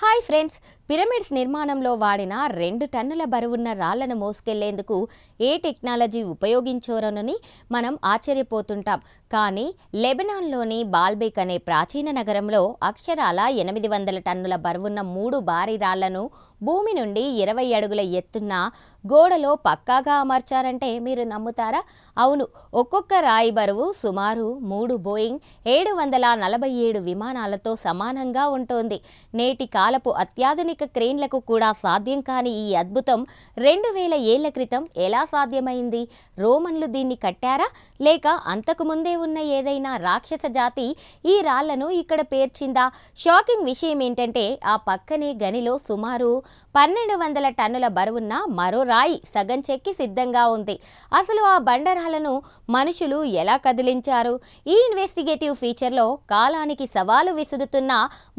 Hi friends, pyramids నిర్మాణంలో వాడిన 2 టన్నుల బరువున్న రాళ్లను మోసుకెళ్లేందుకు ఏ టెక్నాలజీ ఉపయోగించారోనని మనం ఆశ్చర్యపోతుంటాం. కానీ లెబనాన్లోని బాల్బెక్ అనే ప్రాచీన నగరంలో అక్షరాల 800 టన్నుల బరువున్న 3 భారీ రాళ్లను భూమి నుండి 20 అడుగుల ఎత్తున్న గోడలో పక్కాగా అమర్చారంటే మీరు నమ్ముతారా? అవును, ఒక్కొక్క రాయి బరువు సుమారు 3 బోయింగ్ 747 విమానాలతో సమానంగా ఉంటుంది. నేటి కాలపు అత్యాధునిక క్రేన్లకు కూడా సాధ్యం కాని ఈ అద్భుతం 2000 ఏళ్ల క్రితం ఎలా సాధ్యమైంది? రోమన్లు దీన్ని కట్టారా, లేక అంతకుముందే ఉన్న ఏదైనా రాక్షస జాతి ఈ రాళ్లను ఇక్కడ పేర్చిందా? షాకింగ్ విషయం ఏంటంటే ఆ పక్కనే గనిలో సుమారు 1200 టన్నుల బరువున్న మరో రాయి సగం చెక్కి సిద్ధంగా ఉంది. అసలు ఆ బండరాలను మనుషులు ఎలా కదిలించారు? ఈ ఇన్వెస్టిగేటివ్ ఫీచర్లో కాలానికి సవాలు విసురుతున్న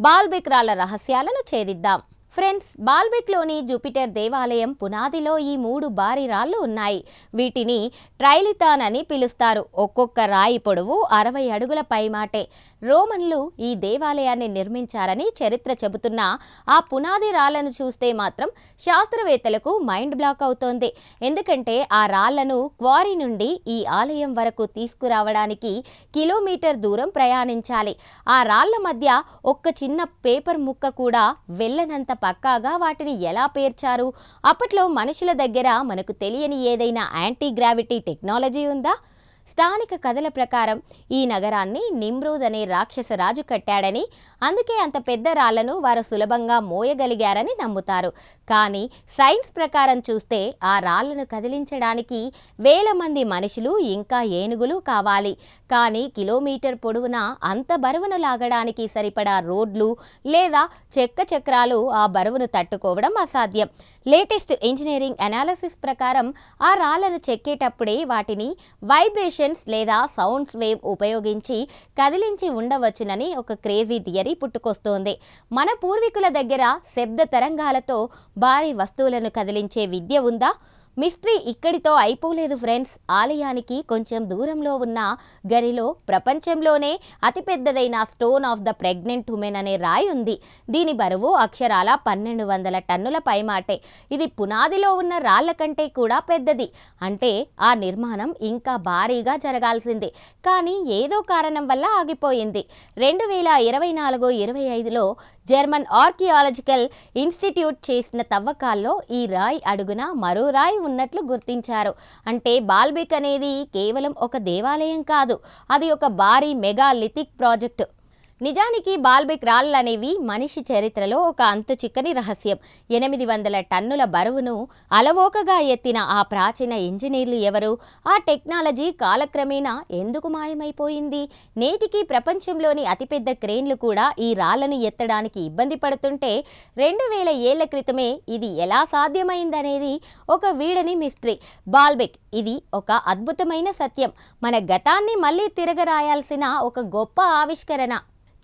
బాల్బెక్ రాళ్ల రహస్యాలను ఛేదిద్దాం. ఫ్రెండ్స్, బాల్బెక్లోని జూపిటర్ దేవాలయం పునాదిలో ఈ 3 భారీ రాళ్లు ఉన్నాయి. వీటిని ట్రైలిథాన్ అని పిలుస్తారు. ఒక్కొక్క రాయి పొడవు 60 అడుగుల పైమాటే. రోమన్లు ఈ దేవాలయాన్ని నిర్మించారని చరిత్ర చెబుతున్న ఆ పునాది రాళ్లను చూస్తే మాత్రం శాస్త్రవేత్తలకు మైండ్ బ్లాక్ అవుతోంది. ఎందుకంటే ఆ రాళ్లను క్వారీ నుండి ఈ ఆలయం వరకు తీసుకురావడానికి కిలోమీటర్ దూరం ప్రయాణించాలి. ఆ రాళ్ల మధ్య ఒక్క చిన్న పేపర్ ముక్క కూడా వెళ్ళనంత పక్కాగా వాటిని ఎలా పేర్చారు? అప్పట్లో మనుషుల దగ్గర మనకు తెలియని ఏదైనా యాంటీ గ్రావిటీ టెక్నాలజీ ఉందా? స్థానిక కథల ప్రకారం ఈ నగరాన్ని నిమ్రూద్ అనే రాక్షస రాజు కట్టాడని, అందుకే అంత పెద్ద రాళ్లను వారు సులభంగా మోయగలిగారని నమ్ముతారు. కానీ సైన్స్ ప్రకారం చూస్తే ఆ రాళ్లను కదిలించడానికి వేల మంది మనుషులు ఇంకా ఏనుగులు కావాలి. కానీ కిలోమీటర్ పొడవున అంత బరువును లాగడానికి సరిపడా రోడ్లు లేదా చెక్క చక్రాలు ఆ బరువును తట్టుకోవడం అసాధ్యం. లేటెస్ట్ ఇంజనీరింగ్ అనాలిసిస్ ప్రకారం ఆ రాళ్లను చెక్కేటప్పుడే వాటిని వైబ్రేషన్స్ లేదా సౌండ్స్ వేవ్ ఉపయోగించి కదిలించి ఉండవచ్చునని ఒక క్రేజీ థియరీ పుట్టుకొస్తోంది. మన పూర్వీకుల దగ్గర శబ్ద తరంగాలతో భారీ వస్తువులను కదిలించే విద్య ఉందా? మిస్టరీ ఇక్కడితో అయిపోలేదు ఫ్రెండ్స్. ఆలయానికి కొంచెం దూరంలో ఉన్న గనిలో ప్రపంచంలోనే అతిపెద్దదైన stone of the pregnant woman అనే రాయి ఉంది. దీని బరువు అక్షరాల 1200 టన్నుల పైమాటే. ఇది పునాదిలో ఉన్న రాళ్ల కంటే కూడా పెద్దది. అంటే ఆ నిర్మాణం ఇంకా భారీగా జరగాల్సింది. కానీ ఏదో కారణం వల్ల ఆగిపోయింది. 2024-25లో జర్మన్ ఆర్కియాలజికల్ ఇన్స్టిట్యూట్ చేసిన తవ్వకాల్లో ఈ రాయి అడుగున మరో రాయి ఉన్నట్లు గుర్తించారు. అంటే బాల్బెక్ అనేది కేవలం ఒక దేవాలయం కాదు, అది ఒక భారీ మెగాలిథిక్ ప్రాజెక్టు. నిజానికి బాల్బెక్ రాళ్ళు అనేవి మనిషి చరిత్రలో ఒక అంతు చిక్కని రహస్యం. 800 టన్నుల బరువును అలవోకగా ఎత్తిన ఆ ప్రాచీన ఇంజనీర్లు ఎవరు? ఆ టెక్నాలజీ కాలక్రమేణా ఎందుకు మాయమైపోయింది? నేటికి ప్రపంచంలోని అతిపెద్ద క్రేన్లు కూడా ఈ రాళ్లను ఎత్తడానికి ఇబ్బంది పడుతుంటే 2000 ఏళ్ల క్రితమే ఇది ఎలా సాధ్యమైందనేది ఒక వీడని మిస్టరీ. బాల్బెక్ ఇది ఒక అద్భుతమైన సత్యం. మన గతాన్ని మళ్ళీ తిరగరాయాల్సిన ఒక గొప్ప ఆవిష్కరణ.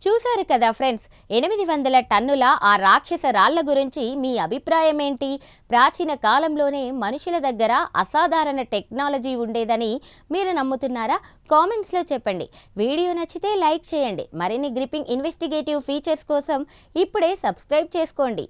చూశారు కదా ఫ్రెండ్స్, 800 టన్నుల ఆ రాక్షస రాళ్ల గురించి మీ అభిప్రాయం ఏంటి? ప్రాచీన కాలంలోనే మనుషుల దగ్గర అసాధారణ టెక్నాలజీ ఉండేదని మీరు నమ్ముతున్నారా? కామెంట్స్లో చెప్పండి. వీడియో నచ్చితే లైక్ చేయండి. మరిన్ని గ్రిప్పింగ్ ఇన్వెస్టిగేటివ్ ఫీచర్స్ కోసం ఇప్పుడే సబ్స్క్రైబ్ చేసుకోండి.